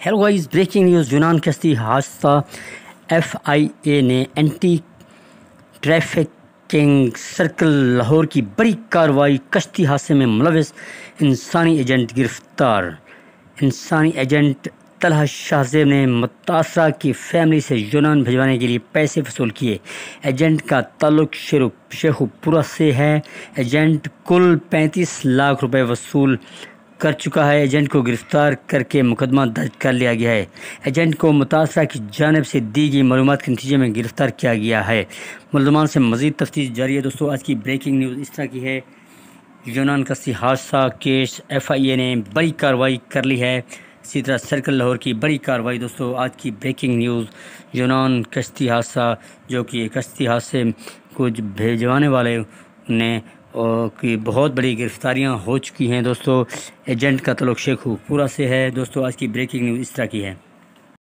Hello guys, breaking news یونان کشتی حادثہ، ایف آئی اے نے اینٹی ٹریفکنگ سرکل لاہور کی بڑی کاروائی، کشتی حادثے میں ملوث انسانی ایجنٹ گرفتار۔ انسانی ایجنٹ طلحہ شاہزیب نے متاثرہ کی فیملی سے یونان بھجوانے کے لیے پیسے وصول کیے۔ ایجنٹ کا تعلق شیخوپورہ سے ہے۔ ایجنٹ کل 35 لاکھ روپے وصول کر چکا ہے۔ ایجنٹ کو گرفتار کر کے مقدمہ درج کر لیا گیا ہے۔ ایجنٹ کو متاثرہ کی جانب سے دی گئی معلومات کے نتیجے میں گرفتار کیا گیا ہے۔ ملزمان سے مزید تفتیش جاری ہے۔ دوستو، آج کی بریکنگ نیوز اس طرح کی ہے۔ یونان کشتی حادثہ کیس ایف آئی اے نے بڑی کاروائی کر لی ہے۔ اسی طرح سرکل لاہور کی بڑی کاروائی۔ دوستو، آج کی بریکنگ نیوز یونان کشتی حادثہ، جو کہ کشتی حادثے کو بھجوانے والے نے کی بہت بڑی گرفتاریاں ہو چکی ہیں۔ دوستو، ایجنٹ کا تعلق شیخوپورہ سے ہے۔ دوستو، آج کی بریکنگ نیوز اس طرح کی ہے۔